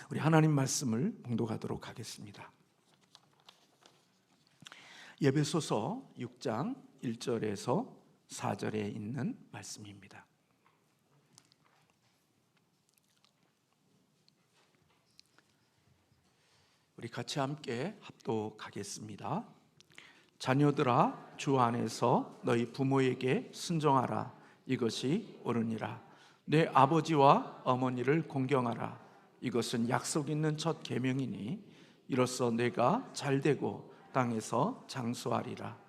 우리 하나님 말씀을 봉독하도록 하겠습니다. 에베소서 6장 1절에서 4절에 있는 말씀입니다. 우리 같이 함께 합독하겠습니다. 자녀들아, 주 안에서 너희 부모에게 순종하라. 이것이 옳으니라. 내 아버지와 어머니를 공경하라. 이것은 약속 있는 첫 계명이니 이로써 내가 잘되고 땅에서 장수하리라.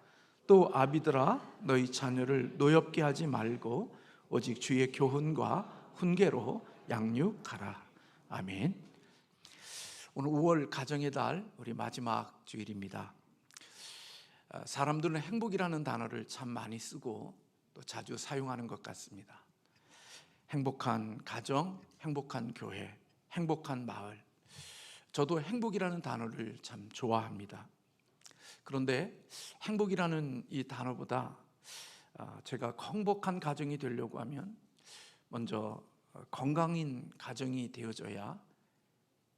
또 아비들아, 너희 자녀를 노엽게 하지 말고 오직 주의 교훈과 훈계로 양육하라. 아멘. 오늘 5월 가정의 달, 우리 마지막 주일입니다. 사람들은 행복이라는 단어를 참 많이 쓰고 또 자주 사용하는 것 같습니다. 행복한 가정, 행복한 교회, 행복한 마을. 저도 행복이라는 단어를 참 좋아합니다. 그런데 행복이라는 이 단어보다 제가 행복한 가정이 되려고 하면 먼저 건강인 가정이 되어져야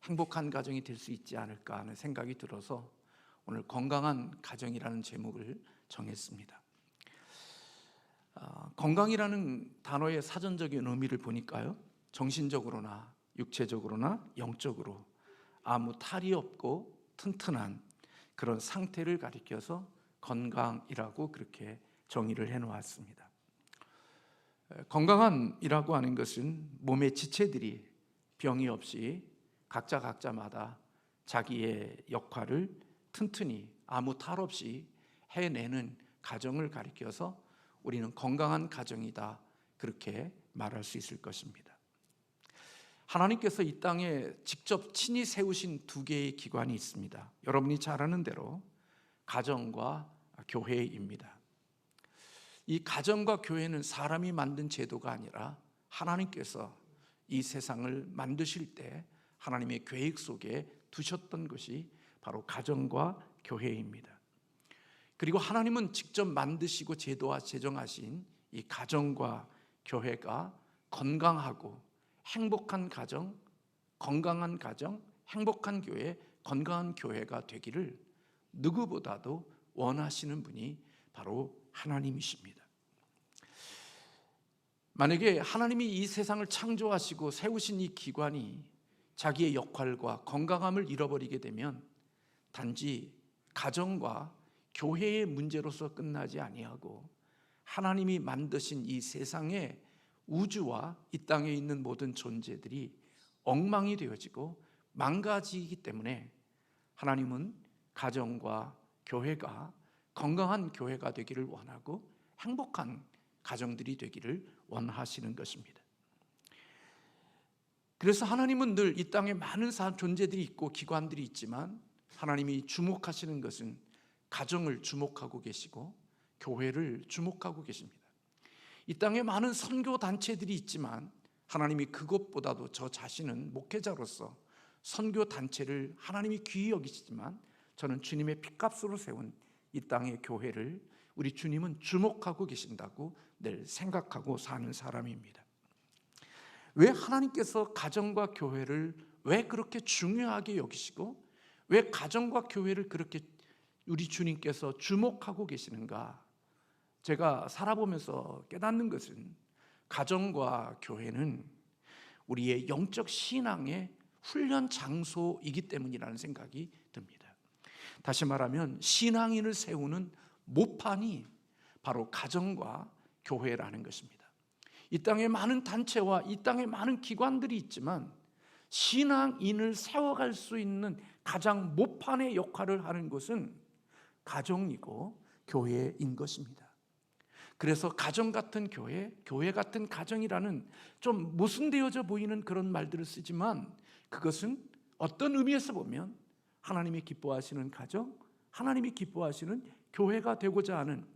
행복한 가정이 될 수 있지 않을까 하는 생각이 들어서 오늘 건강한 가정이라는 제목을 정했습니다. 건강이라는 단어의 사전적인 의미를 보니까요, 정신적으로나 육체적으로나 영적으로 아무 탈이 없고 튼튼한 그런 상태를 가리켜서 건강이라고 그렇게 정의를 해놓았습니다. 건강한이라고 하는 것은 몸의 지체들이 병이 없이 각자마다 자기의 역할을 튼튼히 아무 탈 없이 해내는 가정을 가리켜서 우리는 건강한 가정이다, 그렇게 말할 수 있을 것입니다. 하나님께서 이 땅에 직접 친히 세우신 두 개의 기관이 있습니다. 여러분이 잘 아는 대로 가정과 교회입니다. 이 가정과 교회는 사람이 만든 제도가 아니라 하나님께서 이 세상을 만드실 때 하나님의 계획 속에 두셨던 것이 바로 가정과 교회입니다. 그리고 하나님은 직접 만드시고 제도와 제정하신 이 가정과 교회가 건강하고 행복한 가정, 건강한 가정, 행복한 교회, 건강한 교회가 되기를 누구보다도 원하시는 분이 바로 하나님이십니다. 만약에 하나님이 이 세상을 창조하시고 세우신 이 기관이 자기의 역할과 건강함을 잃어버리게 되면 단지 가정과 교회의 문제로서 끝나지 아니하고 하나님이 만드신 이 세상의 우주와 이 땅에 있는 모든 존재들이 엉망이 되어지고 망가지기 때문에 하나님은 가정과 교회가 건강한 교회가 되기를 원하고 행복한 가정들이 되기를 원하시는 것입니다. 그래서 하나님은 늘 이 땅에 많은 존재들이 있고 기관들이 있지만 하나님이 주목하시는 것은 가정을 주목하고 계시고 교회를 주목하고 계십니다. 이 땅에 많은 선교 단체들이 있지만 하나님이 그것보다도 저 자신은 목회자로서 선교 단체를 하나님이 귀히 여기시지만 저는 주님의 핏값으로 세운 이 땅의 교회를 우리 주님은 주목하고 계신다고 늘 생각하고 사는 사람입니다. 왜 하나님께서 가정과 교회를 왜 그렇게 중요하게 여기시고 왜 가정과 교회를 그렇게 우리 주님께서 주목하고 계시는가? 제가 살아보면서 깨닫는 것은 가정과 교회는 우리의 영적 신앙의 훈련 장소이기 때문이라는 생각이 듭니다. 다시 말하면 신앙인을 세우는 모판이 바로 가정과 교회라는 것입니다. 이 땅에 많은 단체와 이 땅에 많은 기관들이 있지만 신앙인을 세워갈 수 있는 가장 모판의 역할을 하는 것은 가정이고 교회인 것입니다. 그래서 가정 같은 교회, 교회 같은 가정이라는 좀 모순되어져 보이는 그런 말들을 쓰지만 그것은 어떤 의미에서 보면 하나님이 기뻐하시는 가정, 하나님이 기뻐하시는 교회가 되고자 하는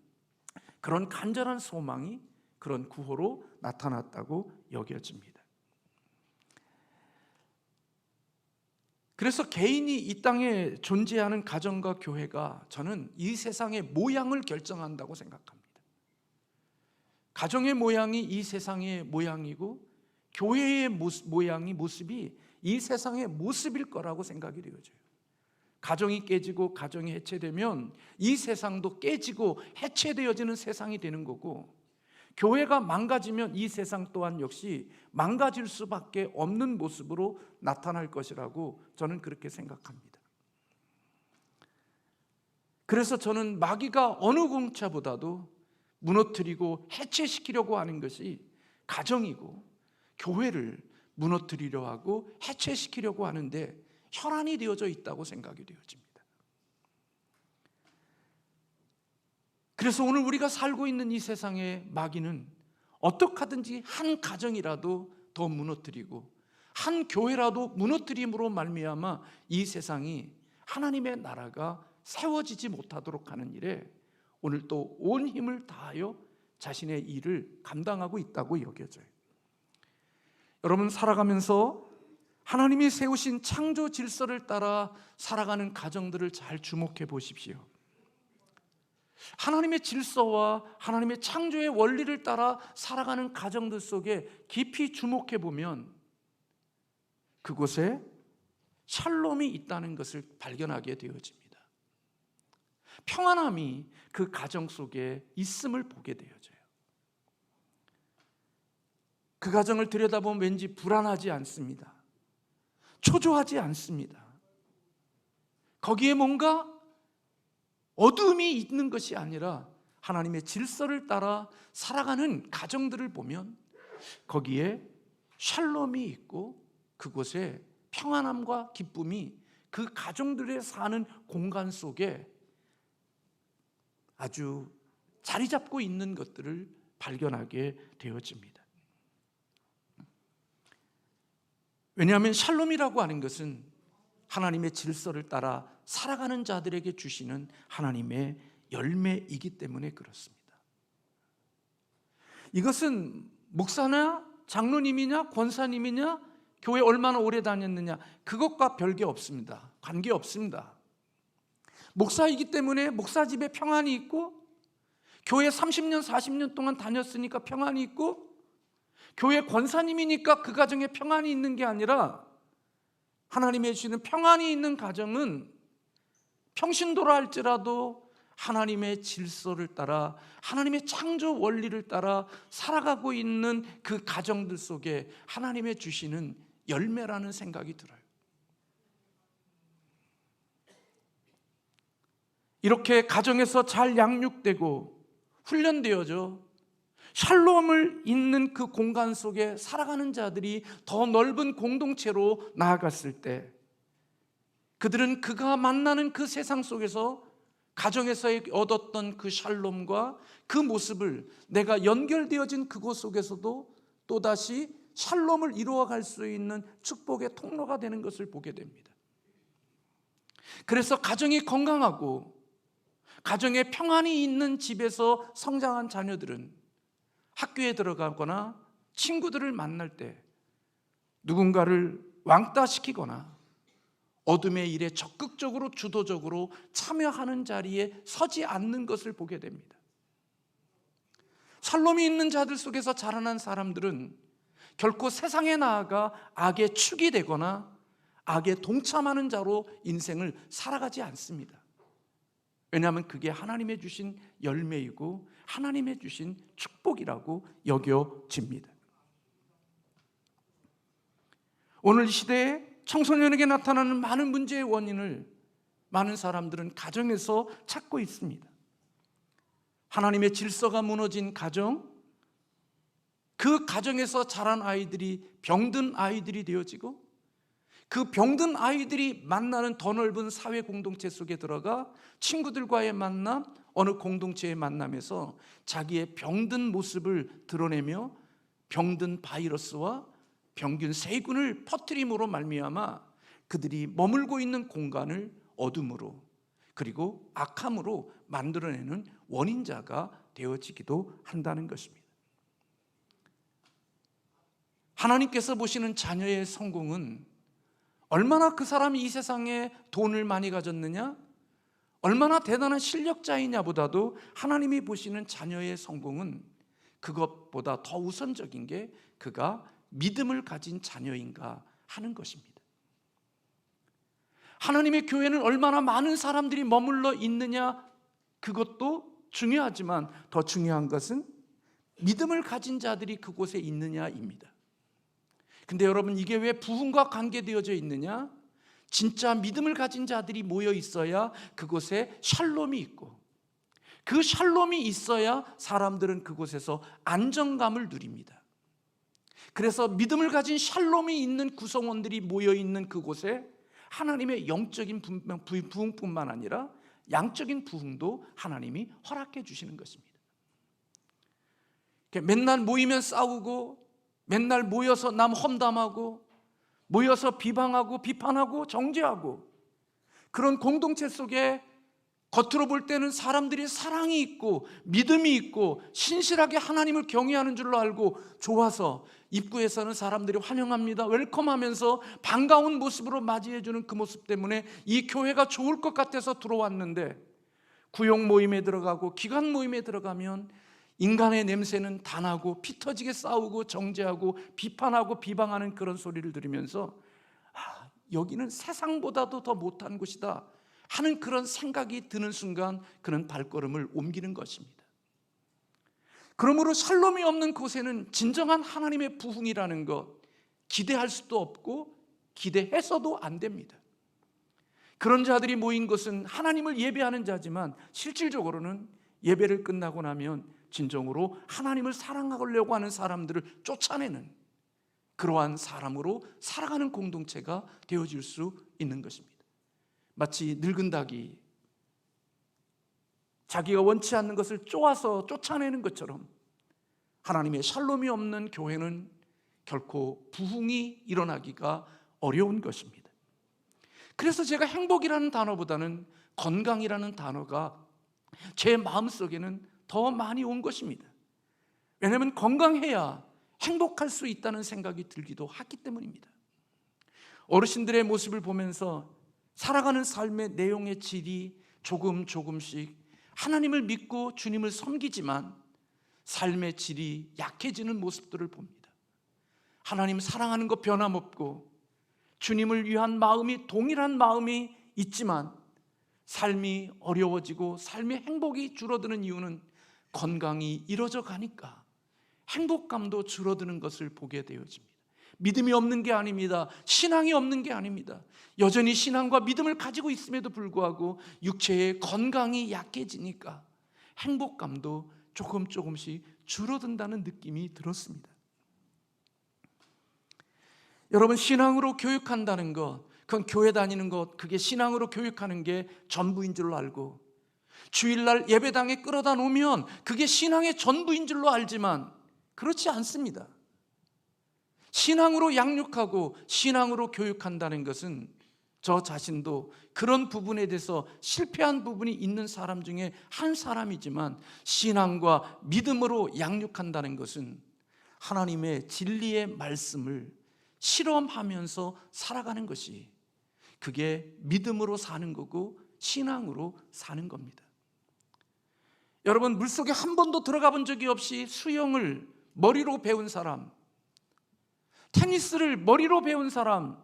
그런 간절한 소망이 그런 구호로 나타났다고 여겨집니다. 그래서 개인이 이 땅에 존재하는 가정과 교회가 저는 이 세상의 모양을 결정한다고 생각합니다. 가정의 모양이 이 세상의 모양이고 교회의 모습이 이 세상의 모습일 거라고 생각이 되어져요. 가정이 깨지고 가정이 해체되면 이 세상도 깨지고 해체되어지는 세상이 되는 거고, 교회가 망가지면 이 세상 또한 역시 망가질 수밖에 없는 모습으로 나타날 것이라고 저는 그렇게 생각합니다. 그래서 저는 마귀가 어느 공차보다도 무너뜨리고 해체시키려고 하는 것이 가정이고, 교회를 무너뜨리려 하고 해체시키려고 하는데 혈안이 되어져 있다고 생각이 되어집니다. 그래서 오늘 우리가 살고 있는 이 세상의 마귀는 어떻게 하든지 한 가정이라도 더 무너뜨리고 한 교회라도 무너뜨림으로 말미암아 이 세상이, 하나님의 나라가 세워지지 못하도록 하는 일에 오늘 또 온 힘을 다하여 자신의 일을 감당하고 있다고 여겨져요. 여러분, 살아가면서 하나님이 세우신 창조 질서를 따라 살아가는 가정들을 잘 주목해 보십시오. 하나님의 질서와 하나님의 창조의 원리를 따라 살아가는 가정들 속에 깊이 주목해 보면 그곳에 샬롬이 있다는 것을 발견하게 되어집니다. 평안함이 그 가정 속에 있음을 보게 되어져요. 그 가정을 들여다보면 왠지 불안하지 않습니다. 초조하지 않습니다. 거기에 뭔가 어둠이 있는 것이 아니라 하나님의 질서를 따라 살아가는 가정들을 보면 거기에 샬롬이 있고 그곳에 평안함과 기쁨이 그 가정들의 사는 공간 속에 아주 자리 잡고 있는 것들을 발견하게 되어집니다. 왜냐하면 샬롬이라고 하는 것은 하나님의 질서를 따라 살아가는 자들에게 주시는 하나님의 열매이기 때문에 그렇습니다. 이것은 목사나 장로님이냐 권사님이냐 교회 얼마나 오래 다녔느냐 그것과 별개 없습니다. 관계 없습니다. 목사이기 때문에 목사 집에 평안이 있고, 교회 30년 40년 동안 다녔으니까 평안이 있고, 교회 권사님이니까 그 가정에 평안이 있는 게 아니라 하나님의 주시는 평안이 있는 가정은 평신도라 할지라도 하나님의 질서를 따라 하나님의 창조 원리를 따라 살아가고 있는 그 가정들 속에 하나님의 주시는 열매라는 생각이 들어요. 이렇게 가정에서 잘 양육되고 훈련되어져 샬롬을 잇는 그 공간 속에 살아가는 자들이 더 넓은 공동체로 나아갔을 때 그들은 그가 만나는 그 세상 속에서 가정에서 얻었던 그 샬롬과 그 모습을 내가 연결되어진 그곳 속에서도 또다시 샬롬을 이루어갈 수 있는 축복의 통로가 되는 것을 보게 됩니다. 그래서 가정이 건강하고 가정에 평안이 있는 집에서 성장한 자녀들은 학교에 들어가거나 친구들을 만날 때 누군가를 왕따시키거나 어둠의 일에 적극적으로 주도적으로 참여하는 자리에 서지 않는 것을 보게 됩니다. 샬롬이 있는 자들 속에서 자라난 사람들은 결코 세상에 나아가 악의 축이 되거나 악에 동참하는 자로 인생을 살아가지 않습니다. 왜냐하면 그게 하나님의 주신 열매이고 하나님의 주신 축복이라고 여겨집니다. 오늘 시대에 청소년에게 나타나는 많은 문제의 원인을 많은 사람들은 가정에서 찾고 있습니다. 하나님의 질서가 무너진 가정, 그 가정에서 자란 아이들이 병든 아이들이 되어지고 그 병든 아이들이 만나는 더 넓은 사회 공동체 속에 들어가 친구들과의 만남, 어느 공동체의 만남에서 자기의 병든 모습을 드러내며 병든 바이러스와 병균 세균을 퍼뜨림으로 말미암아 그들이 머물고 있는 공간을 어둠으로 그리고 악함으로 만들어내는 원인자가 되어지기도 한다는 것입니다. 하나님께서 보시는 자녀의 성공은 얼마나 그 사람이 이 세상에 돈을 많이 가졌느냐, 얼마나 대단한 실력자이냐보다도 하나님이 보시는 자녀의 성공은 그것보다 더 우선적인 게 그가 믿음을 가진 자녀인가 하는 것입니다. 하나님의 교회는 얼마나 많은 사람들이 머물러 있느냐, 그것도 중요하지만 더 중요한 것은 믿음을 가진 자들이 그곳에 있느냐입니다. 근데 여러분, 이게 왜 부흥과 관계되어져 있느냐? 진짜 믿음을 가진 자들이 모여 있어야 그곳에 샬롬이 있고, 그 샬롬이 있어야 사람들은 그곳에서 안정감을 누립니다. 그래서 믿음을 가진 샬롬이 있는 구성원들이 모여 있는 그곳에 하나님의 영적인 부흥뿐만 아니라 양적인 부흥도 하나님이 허락해 주시는 것입니다. 맨날 모이면 싸우고, 맨날 모여서 남 험담하고, 모여서 비방하고 비판하고 정죄하고, 그런 공동체 속에 겉으로 볼 때는 사람들이 사랑이 있고 믿음이 있고 신실하게 하나님을 경외하는 줄로 알고 좋아서 입구에서는 사람들이 환영합니다, 웰컴하면서 반가운 모습으로 맞이해주는 그 모습 때문에 이 교회가 좋을 것 같아서 들어왔는데, 구역 모임에 들어가고 기관 모임에 들어가면 인간의 냄새는 다 나고 피 터지게 싸우고 정죄하고 비판하고 비방하는 그런 소리를 들으면서 여기는 세상보다도 더 못한 곳이다 하는 그런 생각이 드는 순간 그는 발걸음을 옮기는 것입니다. 그러므로 샬롬이 없는 곳에는 진정한 하나님의 부흥이라는 것 기대할 수도 없고 기대해서도 안 됩니다. 그런 자들이 모인 곳은 하나님을 예배하는 자지만 실질적으로는 예배를 끝나고 나면 진정으로 하나님을 사랑하려고 하는 사람들을 쫓아내는 그러한 사람으로 살아가는 공동체가 되어질 수 있는 것입니다. 마치 늙은 닭이 자기가 원치 않는 것을 쪼아서 쫓아내는 것처럼 하나님의 샬롬이 없는 교회는 결코 부흥이 일어나기가 어려운 것입니다. 그래서 제가 행복이라는 단어보다는 건강이라는 단어가 제 마음속에는 더 많이 온 것입니다. 왜냐하면 건강해야 행복할 수 있다는 생각이 들기도 하기 때문입니다. 어르신들의 모습을 보면서 살아가는 삶의 내용의 질이 조금씩 하나님을 믿고 주님을 섬기지만 삶의 질이 약해지는 모습들을 봅니다. 하나님 사랑하는 것 변함없고 주님을 위한 마음이 동일한 마음이 있지만 삶이 어려워지고 삶의 행복이 줄어드는 이유는 건강이 이뤄져 가니까 행복감도 줄어드는 것을 보게 되어집니다. 믿음이 없는 게 아닙니다. 신앙이 없는 게 아닙니다. 여전히 신앙과 믿음을 가지고 있음에도 불구하고 육체의 건강이 약해지니까 행복감도 조금씩 줄어든다는 느낌이 들었습니다. 여러분, 신앙으로 교육한다는 것, 그건 교회 다니는 것, 그게 신앙으로 교육하는 게 전부인 줄로 알고 주일날 예배당에 끌어다 놓으면 그게 신앙의 전부인 줄로 알지만 그렇지 않습니다. 신앙으로 양육하고 신앙으로 교육한다는 것은 저 자신도 그런 부분에 대해서 실패한 부분이 있는 사람 중에 한 사람이지만, 신앙과 믿음으로 양육한다는 것은 하나님의 진리의 말씀을 실험하면서 살아가는 것이, 그게 믿음으로 사는 거고 신앙으로 사는 겁니다. 여러분, 물속에 한 번도 들어가 본 적이 없이 수영을 머리로 배운 사람, 테니스를 머리로 배운 사람,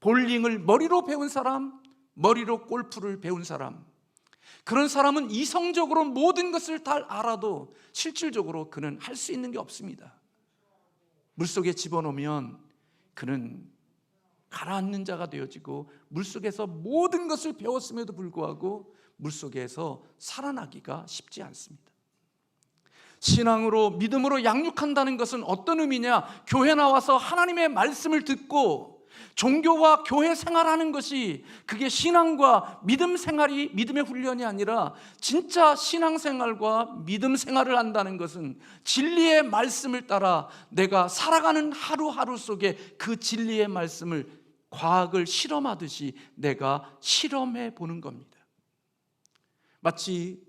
볼링을 머리로 배운 사람, 머리로 골프를 배운 사람, 그런 사람은 이성적으로 모든 것을 다 알아도 실질적으로 그는 할 수 있는 게 없습니다. 물속에 집어넣으면 그는 가라앉는 자가 되어지고 물속에서 모든 것을 배웠음에도 불구하고 물속에서 살아나기가 쉽지 않습니다. 신앙으로 믿음으로 양육한다는 것은 어떤 의미냐? 교회 나와서 하나님의 말씀을 듣고 종교와 교회 생활하는 것이, 그게 신앙과 믿음 생활이, 믿음의 훈련이 아니라 진짜 신앙생활과 믿음 생활을 한다는 것은 진리의 말씀을 따라 내가 살아가는 하루하루 속에 그 진리의 말씀을 과학을 실험하듯이 내가 실험해 보는 겁니다. 마치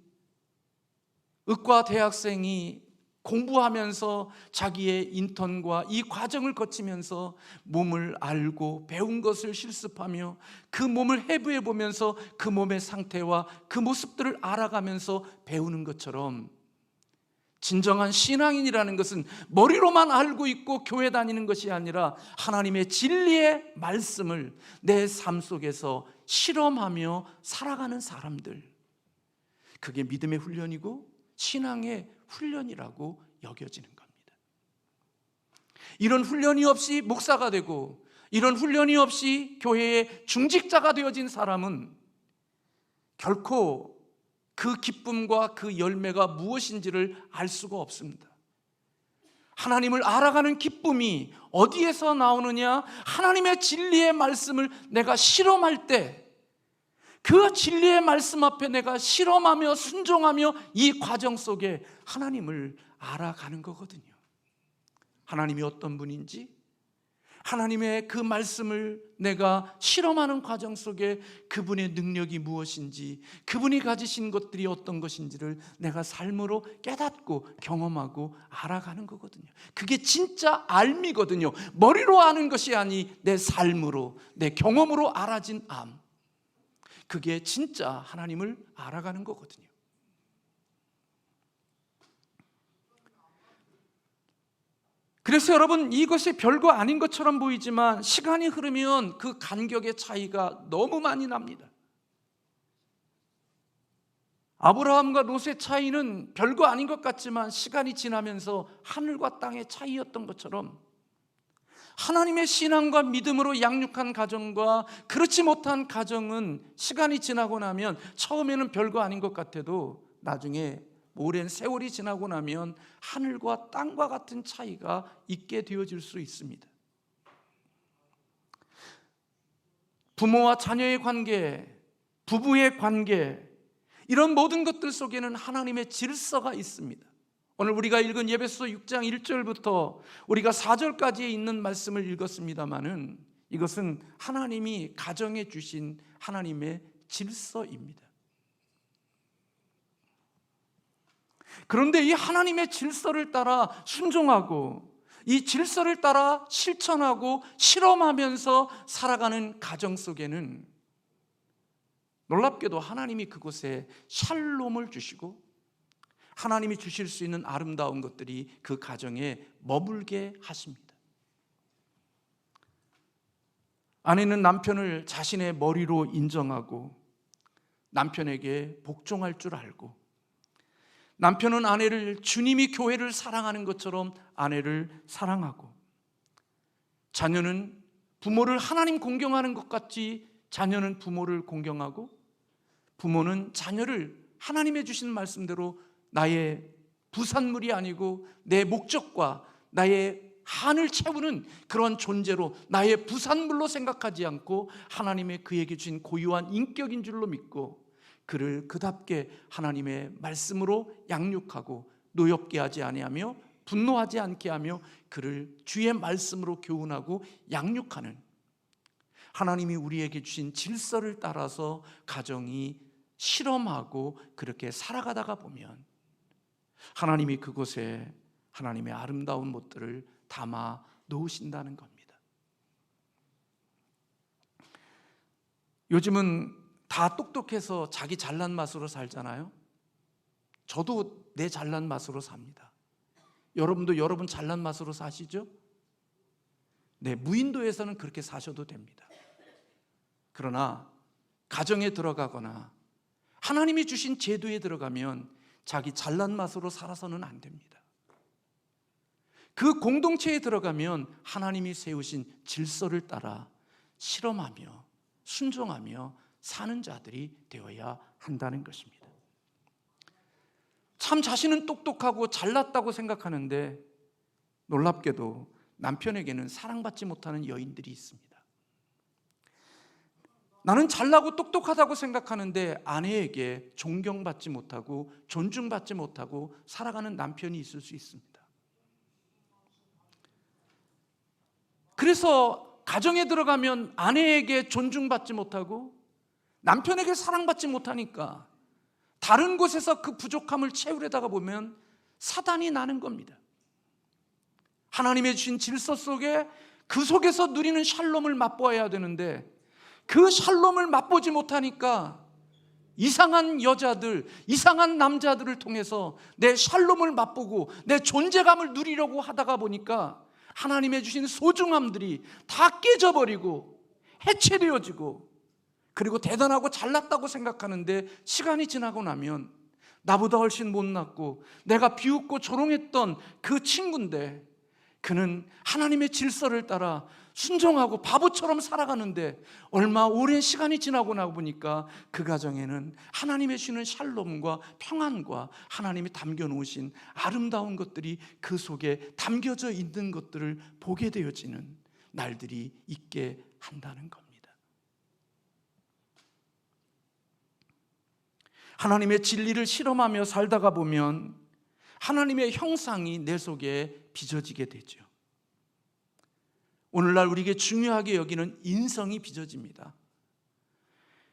의과 대학생이 공부하면서 자기의 인턴과 이 과정을 거치면서 몸을 알고 배운 것을 실습하며 그 몸을 해부해 보면서 그 몸의 상태와 그 모습들을 알아가면서 배우는 것처럼, 진정한 신앙인이라는 것은 머리로만 알고 있고 교회 다니는 것이 아니라 하나님의 진리의 말씀을 내 삶 속에서 실험하며 살아가는 사람들, 그게 믿음의 훈련이고 신앙의 훈련이라고 여겨지는 겁니다. 이런 훈련이 없이 목사가 되고 이런 훈련이 없이 교회의 중직자가 되어진 사람은 결코 그 기쁨과 그 열매가 무엇인지를 알 수가 없습니다. 하나님을 알아가는 기쁨이 어디에서 나오느냐? 하나님의 진리의 말씀을 내가 실험할 때, 그 진리의 말씀 앞에 내가 실험하며 순종하며 이 과정 속에 하나님을 알아가는 거거든요. 하나님이 어떤 분인지, 하나님의 그 말씀을 내가 실험하는 과정 속에 그분의 능력이 무엇인지, 그분이 가지신 것들이 어떤 것인지를 내가 삶으로 깨닫고 경험하고 알아가는 거거든요. 그게 진짜 알미거든요. 머리로 아는 것이 아니 내 삶으로, 내 경험으로 알아진 암, 그게 진짜 하나님을 알아가는 거거든요. 그래서 여러분, 이것이 별거 아닌 것처럼 보이지만 시간이 흐르면 그 간격의 차이가 너무 많이 납니다. 아브라함과 롯의 차이는 별거 아닌 것 같지만 시간이 지나면서 하늘과 땅의 차이였던 것처럼 하나님의 신앙과 믿음으로 양육한 가정과 그렇지 못한 가정은 시간이 지나고 나면 처음에는 별거 아닌 것 같아도 나중에 오랜 세월이 지나고 나면 하늘과 땅과 같은 차이가 있게 되어질 수 있습니다. 부모와 자녀의 관계, 부부의 관계, 이런 모든 것들 속에는 하나님의 질서가 있습니다. 오늘 우리가 읽은 에베소 6장 1절부터 우리가 4절까지에 있는 말씀을 읽었습니다마는 이것은 하나님이 가정해 주신 하나님의 질서입니다. 그런데 이 하나님의 질서를 따라 순종하고 이 질서를 따라 실천하고 실험하면서 살아가는 가정 속에는 놀랍게도 하나님이 그곳에 샬롬을 주시고 하나님이 주실 수 있는 아름다운 것들이 그 가정에 머물게 하십니다. 아내는 남편을 자신의 머리로 인정하고 남편에게 복종할 줄 알고, 남편은 아내를 주님이 교회를 사랑하는 것처럼 아내를 사랑하고, 자녀는 부모를 하나님 공경하는 것 같이 자녀는 부모를 공경하고, 부모는 자녀를 하나님의 주신 말씀대로 나의 부산물이 아니고 내 목적과 나의 한을 채우는 그런 존재로, 나의 부산물로 생각하지 않고 하나님의 그에게 주신 고유한 인격인 줄로 믿고 그를 그답게 하나님의 말씀으로 양육하고 노엽게 하지 아니하며 분노하지 않게 하며 그를 주의 말씀으로 교훈하고 양육하는, 하나님이 우리에게 주신 질서를 따라서 가정이 실험하고 그렇게 살아가다가 보면 하나님이 그곳에 하나님의 아름다운 것들을 담아 놓으신다는 겁니다. 요즘은 다 똑똑해서 자기 잘난 맛으로 살잖아요. 저도 내 잘난 맛으로 삽니다. 여러분도 여러분 잘난 맛으로 사시죠? 네, 무인도에서는 그렇게 사셔도 됩니다. 그러나 가정에 들어가거나 하나님이 주신 제도에 들어가면 자기 잘난 맛으로 살아서는 안 됩니다. 그 공동체에 들어가면 하나님이 세우신 질서를 따라 실험하며 순종하며 사는 자들이 되어야 한다는 것입니다. 참 자신은 똑똑하고 잘났다고 생각하는데 놀랍게도 남편에게는 사랑받지 못하는 여인들이 있습니다. 나는 잘나고 똑똑하다고 생각하는데 아내에게 존경받지 못하고 존중받지 못하고 살아가는 남편이 있을 수 있습니다. 그래서 가정에 들어가면 아내에게 존중받지 못하고 남편에게 사랑받지 못하니까 다른 곳에서 그 부족함을 채우려다가 보면 사단이 나는 겁니다. 하나님의 주신 질서 속에 그 속에서 누리는 샬롬을 맛보아야 되는데 그 샬롬을 맛보지 못하니까 이상한 여자들, 이상한 남자들을 통해서 내 샬롬을 맛보고 내 존재감을 누리려고 하다가 보니까 하나님의 주신 소중함들이 다 깨져버리고 해체되어지고, 그리고 대단하고 잘났다고 생각하는데 시간이 지나고 나면 나보다 훨씬 못났고 내가 비웃고 조롱했던 그 친구인데, 그는 하나님의 질서를 따라 순종하고 바보처럼 살아가는데 얼마 오랜 시간이 지나고 나고 보니까 그 가정에는 하나님의 주시는 샬롬과 평안과 하나님이 담겨놓으신 아름다운 것들이 그 속에 담겨져 있는 것들을 보게 되어지는 날들이 있게 한다는 겁니다. 하나님의 진리를 실험하며 살다가 보면 하나님의 형상이 내 속에 빚어지게 되죠. 오늘날 우리에게 중요하게 여기는 인성이 빚어집니다.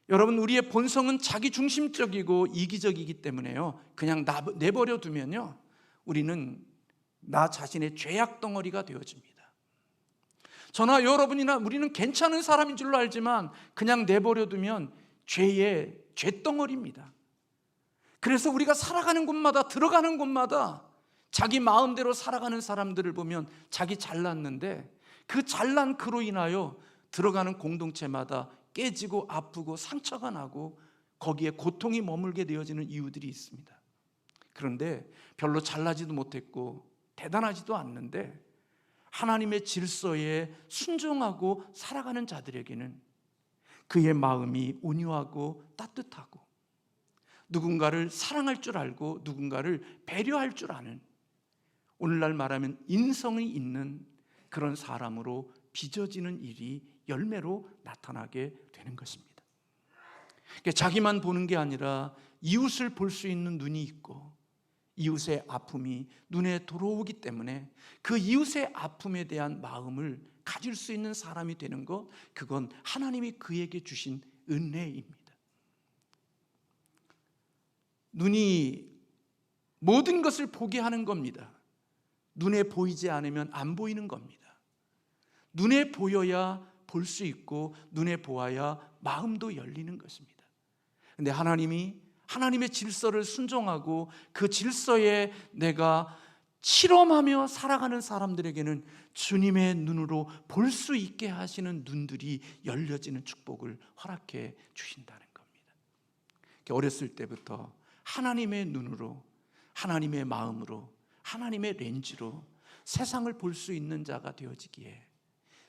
여러분, 우리의 본성은 자기중심적이고 이기적이기 때문에요, 그냥 내버려 두면요, 우리는 나 자신의 죄악 덩어리가 되어집니다. 저나 여러분이나 우리는 괜찮은 사람인 줄로 알지만 그냥 내버려 두면 죄의 죄덩어리입니다. 그래서 우리가 살아가는 곳마다, 들어가는 곳마다 자기 마음대로 살아가는 사람들을 보면 자기 잘났는데 그 잘난 그로 인하여 들어가는 공동체마다 깨지고 아프고 상처가 나고 거기에 고통이 머물게 되어지는 이유들이 있습니다. 그런데 별로 잘나지도 못했고 대단하지도 않는데 하나님의 질서에 순종하고 살아가는 자들에게는 그의 마음이 온유하고 따뜻하고 누군가를 사랑할 줄 알고 누군가를 배려할 줄 아는, 오늘날 말하면 인성이 있는 그런 사람으로 빚어지는 일이 열매로 나타나게 되는 것입니다. 그러니까 자기만 보는 게 아니라 이웃을 볼 수 있는 눈이 있고 이웃의 아픔이 눈에 들어오기 때문에 그 이웃의 아픔에 대한 마음을 가질 수 있는 사람이 되는 것, 그건 하나님이 그에게 주신 은혜입니다. 눈이 모든 것을 보게 하는 겁니다. 눈에 보이지 않으면 안 보이는 겁니다. 눈에 보여야 볼 수 있고 눈에 보아야 마음도 열리는 것입니다. 그런데 하나님의 질서를 순종하고 그 질서에 내가 실험하며 살아가는 사람들에게는 주님의 눈으로 볼 수 있게 하시는 눈들이 열려지는 축복을 허락해 주신다는 겁니다. 어렸을 때부터 하나님의 눈으로, 하나님의 마음으로, 하나님의 렌즈로 세상을 볼 수 있는 자가 되어지기에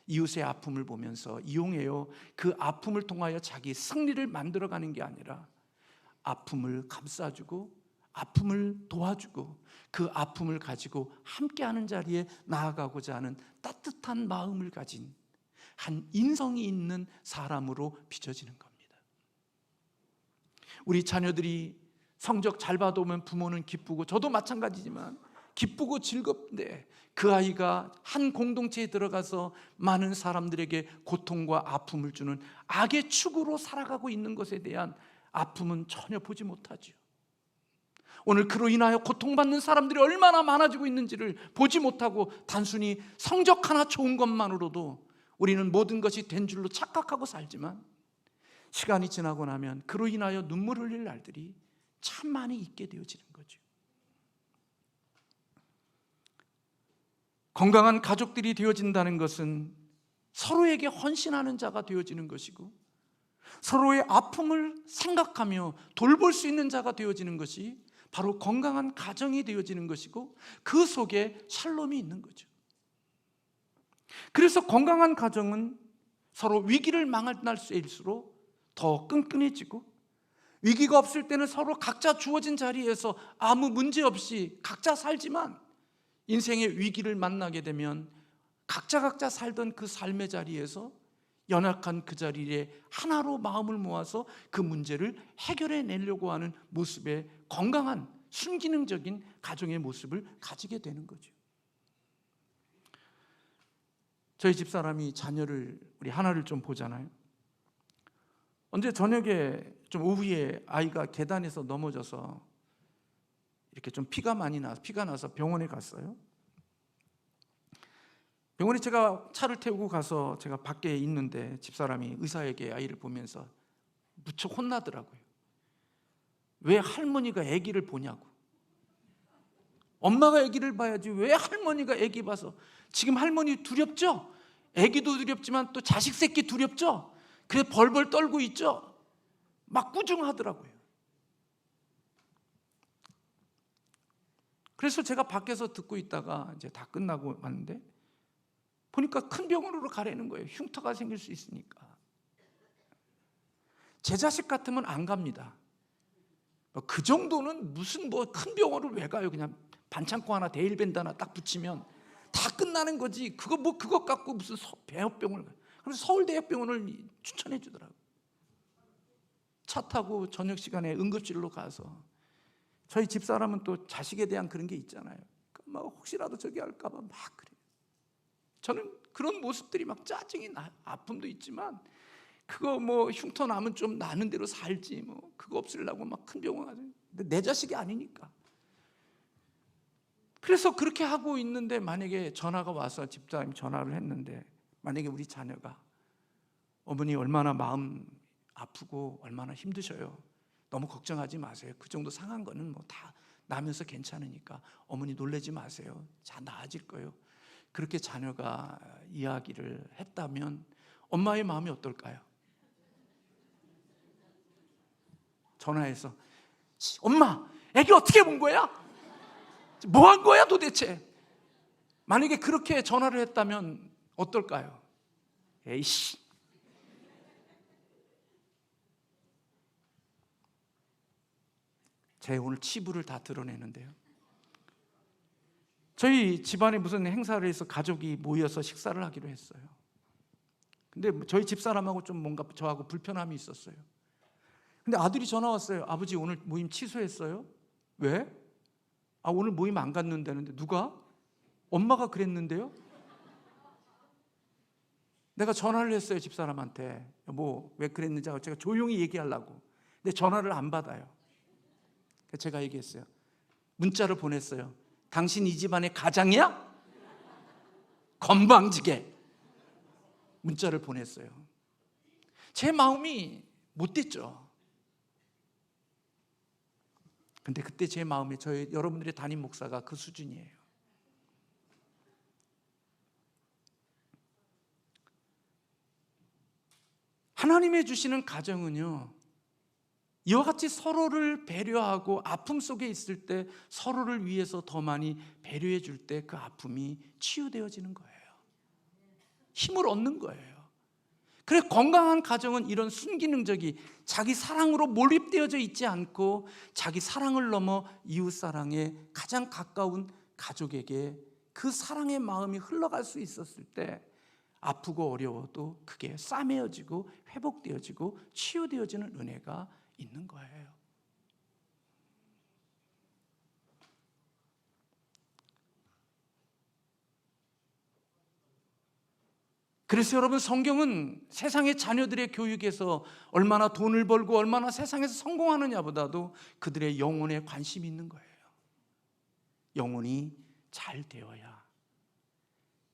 이웃의 아픔을 보면서 이용해요, 그 아픔을 통하여 자기 승리를 만들어가는 게 아니라 아픔을 감싸주고 아픔을 도와주고 그 아픔을 가지고 함께하는 자리에 나아가고자 하는 따뜻한 마음을 가진 한 인성이 있는 사람으로 빚어지는 겁니다. 우리 자녀들이 성적 잘 받아오면 부모는 기쁘고, 저도 마찬가지지만 기쁘고 즐겁는데 그 아이가 한 공동체에 들어가서 많은 사람들에게 고통과 아픔을 주는 악의 축으로 살아가고 있는 것에 대한 아픔은 전혀 보지 못하죠. 오늘 그로 인하여 고통받는 사람들이 얼마나 많아지고 있는지를 보지 못하고 단순히 성적 하나 좋은 것만으로도 우리는 모든 것이 된 줄로 착각하고 살지만 시간이 지나고 나면 그로 인하여 눈물 흘릴 날들이 참 많이 있게 되어지는 거죠. 건강한 가족들이 되어진다는 것은 서로에게 헌신하는 자가 되어지는 것이고 서로의 아픔을 생각하며 돌볼 수 있는 자가 되어지는 것이 바로 건강한 가정이 되어지는 것이고 그 속에 샬롬이 있는 거죠. 그래서 건강한 가정은 서로 위기를 만날 때일수록 더 끈끈해지고, 위기가 없을 때는 서로 각자 주어진 자리에서 아무 문제 없이 각자 살지만 인생의 위기를 만나게 되면 각자 살던 그 삶의 자리에서 연약한 그 자리에 하나로 마음을 모아서 그 문제를 해결해 내려고 하는 모습의 건강한 순기능적인 가정의 모습을 가지게 되는 거죠. 저희 집사람이 자녀를, 우리 하나를 좀 보잖아요. 언제 저녁에 좀 오후에 아이가 계단에서 넘어져서 이렇게 좀 피가 나서 병원에 갔어요. 병원에 제가 차를 태우고 가서 제가 밖에 있는데 집사람이 의사에게 아이를 보면서 무척 혼나더라고요. 왜 할머니가 아기를 보냐고. 엄마가 아기를 봐야지 왜 할머니가 아기 봐서. 지금 할머니 두렵죠? 아기도 두렵지만 또 자식 새끼 두렵죠? 그래서 벌벌 떨고 있죠? 막 꾸중하더라고요. 그래서 제가 밖에서 듣고 있다가 이제 다 끝나고 왔는데 보니까 큰 병원으로 가라는 거예요. 흉터가 생길 수 있으니까. 제 자식 같으면 안 갑니다. 그 정도는 무슨 큰 병원을 왜 가요? 그냥 반창고 하나 데일밴드 하나 딱 붙이면 다 끝나는 거지. 그거 갖고 무슨 대학병원을 가요. 그래서 서울대학병원을 추천해 주더라고요. 차 타고 저녁 시간에 응급실로 가서. 저희 집사람은 또 자식에 대한 그런 게 있잖아요. 막 혹시라도 저기 할까 봐 막 그래요. 저는 그런 모습들이 막 짜증이 나요. 아픔도 있지만 그거 흉터 나면 좀 나는 대로 살지 그거 없애려고 막 큰 병원 가죠. 근데 내 자식이 아니니까. 그래서 그렇게 하고 있는데 만약에 전화가 와서 집사람이 전화를 했는데 만약에 우리 자녀가 어머니 얼마나 마음 아프고 얼마나 힘드셔요. 너무 걱정하지 마세요. 그 정도 상한 거는 다 나면서 괜찮으니까 어머니 놀라지 마세요. 잘 나아질 거예요. 그렇게 자녀가 이야기를 했다면 엄마의 마음이 어떨까요? 전화해서 엄마, 애기 어떻게 본 거야? 뭐 한 거야 도대체? 만약에 그렇게 전화를 했다면 어떨까요? 에이씨. 제 오늘 치부를 다 드러내는데요. 저희 집안에 무슨 행사를 해서 가족이 모여서 식사를 하기로 했어요. 근데 저희 집사람하고 좀 뭔가 저하고 불편함이 있었어요. 근데 아들이 전화 왔어요. 아버지 오늘 모임 취소했어요? 왜? 오늘 모임 안 갔는다는데. 누가? 엄마가 그랬는데요? 내가 전화를 했어요. 집사람한테. 왜 그랬는지 제가 조용히 얘기하려고. 근데 전화를 안 받아요. 제가 얘기했어요. 문자를 보냈어요. 당신 이 집안의 가장이야? 건방지게 문자를 보냈어요. 제 마음이 못됐죠. 근데 그때 제 마음에 여러분들의 담임 목사가 그 수준이에요. 하나님의 주시는 가정은요, 이와 같이 서로를 배려하고 아픔 속에 있을 때 서로를 위해서 더 많이 배려해 줄 때 그 아픔이 치유되어지는 거예요. 힘을 얻는 거예요. 그래 건강한 가정은 이런 순기능적이 자기 사랑으로 몰입되어져 있지 않고 자기 사랑을 넘어 이웃 사랑에 가장 가까운 가족에게 그 사랑의 마음이 흘러갈 수 있었을 때 아프고 어려워도 그게 싸매어지고 회복되어지고 치유되어지는 은혜가 있는 거예요. 그래서 여러분, 성경은 세상의 자녀들의 교육에서 얼마나 돈을 벌고 얼마나 세상에서 성공하느냐보다도 그들의 영혼에 관심이 있는 거예요. 영혼이 잘 되어야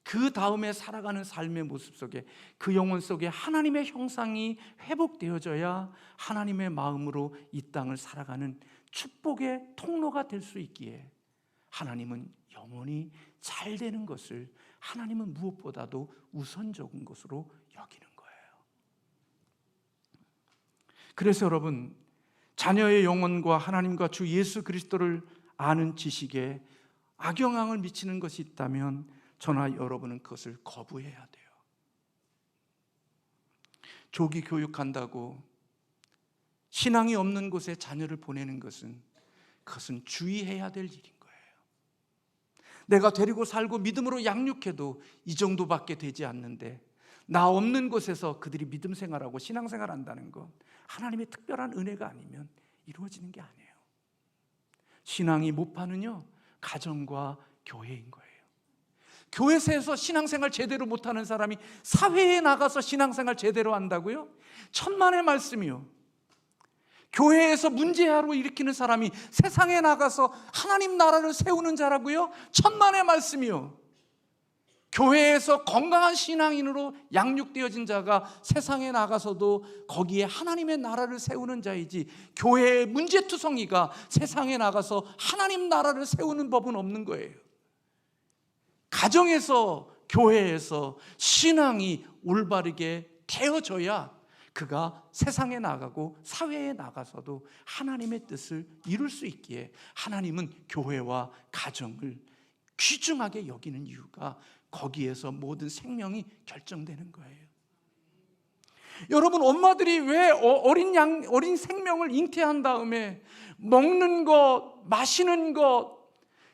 그 다음에 살아가는 삶의 모습 속에 그 영혼 속에 하나님의 형상이 회복되어져야 하나님의 마음으로 이 땅을 살아가는 축복의 통로가 될 수 있기에 하나님은 영혼이 잘 되는 것을 하나님은 무엇보다도 우선적인 것으로 여기는 거예요. 그래서 여러분, 자녀의 영혼과 하나님과 주 예수 그리스도를 아는 지식에 악영향을 미치는 것이 있다면 저나 여러분은 그것을 거부해야 돼요. 조기 교육한다고 신앙이 없는 곳에 자녀를 보내는 그것은 주의해야 될 일인 거예요. 내가 데리고 살고 믿음으로 양육해도 이 정도밖에 되지 않는데 나 없는 곳에서 그들이 믿음 생활하고 신앙 생활한다는 건 하나님의 특별한 은혜가 아니면 이루어지는 게 아니에요. 신앙이 못 파는요, 가정과 교회인 거예요. 교회에서 신앙생활 제대로 못하는 사람이 사회에 나가서 신앙생활 제대로 한다고요? 천만의 말씀이요. 교회에서 문제하러 일으키는 사람이 세상에 나가서 하나님 나라를 세우는 자라고요? 천만의 말씀이요. 교회에서 건강한 신앙인으로 양육되어진 자가 세상에 나가서도 거기에 하나님의 나라를 세우는 자이지, 교회의 문제투성이가 세상에 나가서 하나님 나라를 세우는 법은 없는 거예요. 가정에서, 교회에서 신앙이 올바르게 되어져야 그가 세상에 나가고 사회에 나가서도 하나님의 뜻을 이룰 수 있기에, 하나님은 교회와 가정을 귀중하게 여기는 이유가 거기에서 모든 생명이 결정되는 거예요. 여러분, 엄마들이 왜 어린 생명을 잉태한 다음에 먹는 것, 마시는 것,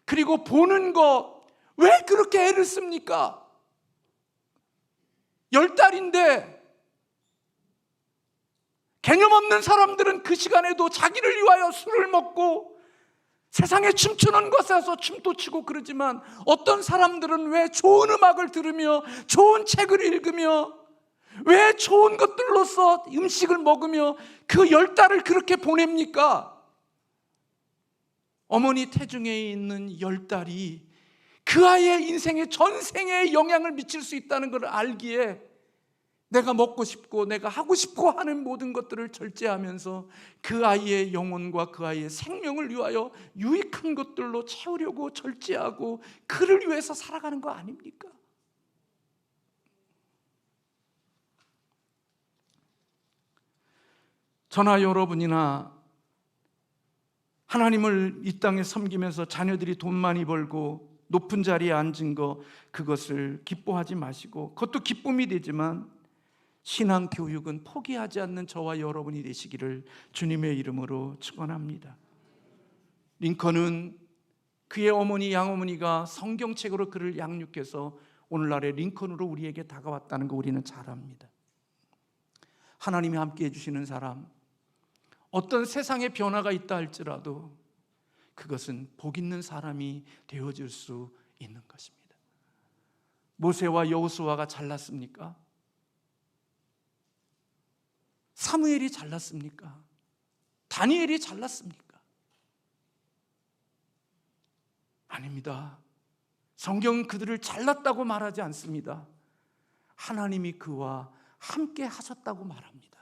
그리고 보는 것, 왜 그렇게 애를 씁니까? 10달인데 개념 없는 사람들은 그 시간에도 자기를 위하여 술을 먹고 세상에 춤추는 것에서 춤도 추고 그러지만, 어떤 사람들은 왜 좋은 음악을 들으며 좋은 책을 읽으며 왜 좋은 것들로서 음식을 먹으며 그 10달을 그렇게 보냅니까? 어머니 태중에 있는 10달이 그 아이의 인생에 전생에 영향을 미칠 수 있다는 것을 알기에 내가 먹고 싶고 내가 하고 싶고 하는 모든 것들을 절제하면서 그 아이의 영혼과 그 아이의 생명을 위하여 유익한 것들로 채우려고 절제하고 그를 위해서 살아가는 거 아닙니까? 저나 여러분이나 하나님을 이 땅에 섬기면서 자녀들이 돈 많이 벌고 높은 자리에 앉은 거, 그것을 기뻐하지 마시고, 그것도 기쁨이 되지만 신앙 교육은 포기하지 않는 저와 여러분이 되시기를 주님의 이름으로 축원합니다. 링컨은 그의 어머니, 양어머니가 성경책으로 그를 양육해서 오늘날의 링컨으로 우리에게 다가왔다는 거 우리는 잘 압니다. 하나님이 함께 해주시는 사람, 어떤 세상의 변화가 있다 할지라도 그것은 복 있는 사람이 되어질 수 있는 것입니다. 모세와 여호수아가 잘났습니까? 사무엘이 잘났습니까? 다니엘이 잘났습니까? 아닙니다. 성경은 그들을 잘났다고 말하지 않습니다. 하나님이 그와 함께 하셨다고 말합니다.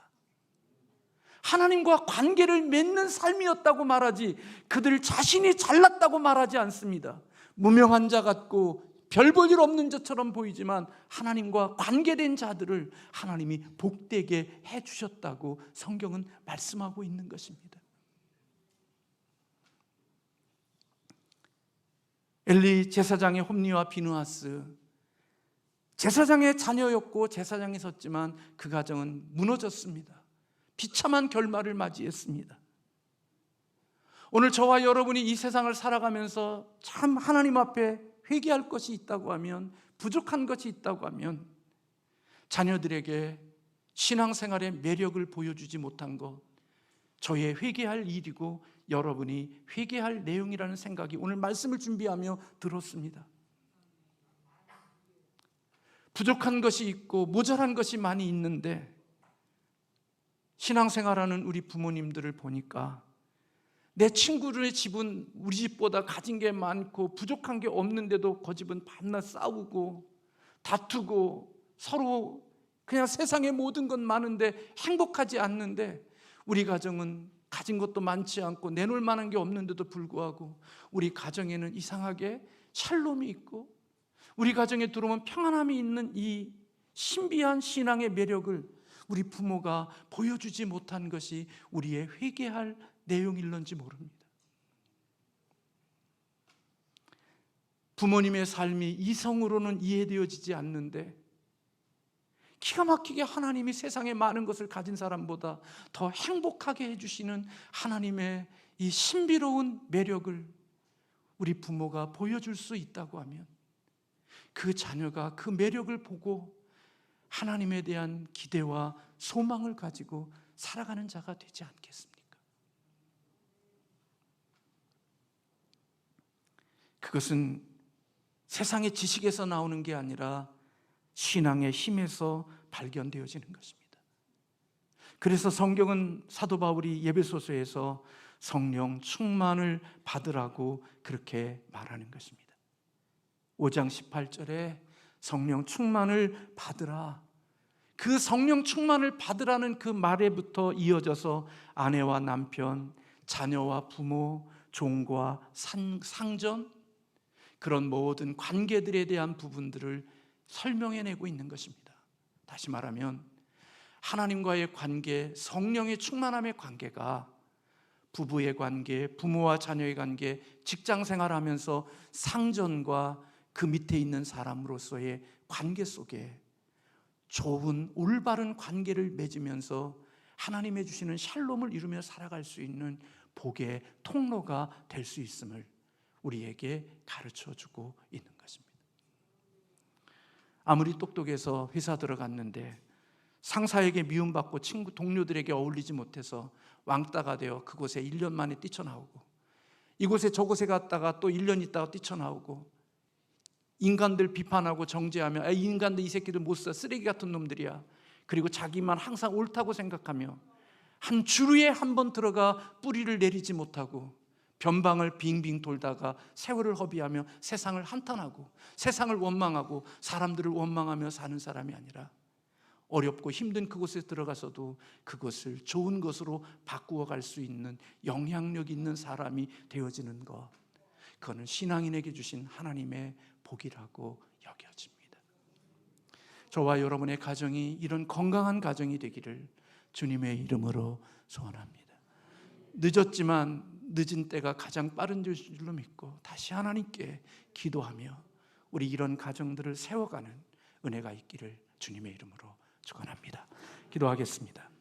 하나님과 관계를 맺는 삶이었다고 말하지, 그들 자신이 잘났다고 말하지 않습니다. 무명한 자 같고 별 볼 일 없는 자처럼 보이지만 하나님과 관계된 자들을 하나님이 복되게 해주셨다고 성경은 말씀하고 있는 것입니다. 엘리 제사장의 홈리와 비느하스, 제사장의 자녀였고 제사장이 섰지만 그 가정은 무너졌습니다. 비참한 결말을 맞이했습니다. 오늘 저와 여러분이 이 세상을 살아가면서 참 하나님 앞에 회개할 것이 있다고 하면, 부족한 것이 있다고 하면, 자녀들에게 신앙생활의 매력을 보여주지 못한 것, 저의 회개할 일이고 여러분이 회개할 내용이라는 생각이 오늘 말씀을 준비하며 들었습니다. 부족한 것이 있고 모자란 것이 많이 있는데, 신앙생활하는 우리 부모님들을 보니까 내 친구들의 집은 우리 집보다 가진 게 많고 부족한 게 없는데도 그 집은 밤낮 싸우고 다투고 서로 그냥 세상의 모든 건 많은데 행복하지 않는데, 우리 가정은 가진 것도 많지 않고 내놓을 만한 게 없는데도 불구하고 우리 가정에는 이상하게 샬롬이 있고 우리 가정에 들어오면 평안함이 있는 이 신비한 신앙의 매력을 우리 부모가 보여주지 못한 것이 우리의 회개할 내용일런지 모릅니다. 부모님의 삶이 이성으로는 이해되어지지 않는데 기가 막히게 하나님이 세상에 많은 것을 가진 사람보다 더 행복하게 해주시는 하나님의 이 신비로운 매력을 우리 부모가 보여줄 수 있다고 하면, 그 자녀가 그 매력을 보고 하나님에 대한 기대와 소망을 가지고 살아가는 자가 되지 않겠습니까? 그것은 세상의 지식에서 나오는 게 아니라 신앙의 힘에서 발견되어지는 것입니다. 그래서 성경은 사도 바울이 예배소서에서 성령 충만을 받으라고 그렇게 말하는 것입니다. 5장 18절에 성령 충만을 받으라. 그 성령 충만을 받으라는 그 말에부터 이어져서 아내와 남편, 자녀와 부모, 종과 상전, 그런 모든 관계들에 대한 부분들을 설명해내고 있는 것입니다. 다시 말하면 하나님과의 관계, 성령의 충만함의 관계가 부부의 관계, 부모와 자녀의 관계, 직장 생활하면서 상전과 그 밑에 있는 사람으로서의 관계 속에 좋은 올바른 관계를 맺으면서 하나님의 주시는 샬롬을 이루며 살아갈 수 있는 복의 통로가 될 수 있음을 우리에게 가르쳐주고 있는 것입니다. 아무리 똑똑해서 회사 들어갔는데 상사에게 미움받고 친구 동료들에게 어울리지 못해서 왕따가 되어 그곳에 1년 만에 뛰쳐나오고, 이곳에 저곳에 갔다가 또 1년 있다가 뛰쳐나오고, 인간들 비판하고 정죄하며 이 인간들 이 새끼들 못 써, 쓰레기 같은 놈들이야, 그리고 자기만 항상 옳다고 생각하며 한 주루에 한 번 들어가 뿌리를 내리지 못하고 변방을 빙빙 돌다가 세월을 허비하며 세상을 한탄하고 세상을 원망하고 사람들을 원망하며 사는 사람이 아니라 어렵고 힘든 그곳에 들어가서도 그것을 좋은 것으로 바꾸어 갈 수 있는 영향력 있는 사람이 되어지는 것, 그거는 신앙인에게 주신 하나님의 복이라고 여겨집니다. 저와 여러분의 가정이 이런 건강한 가정이 되기를 주님의 이름으로 소원합니다. 늦었지만 늦은 때가 가장 빠른 줄로 믿고 다시 하나님께 기도하며 우리 이런 가정들을 세워가는 은혜가 있기를 주님의 이름으로 축원합니다. 기도하겠습니다.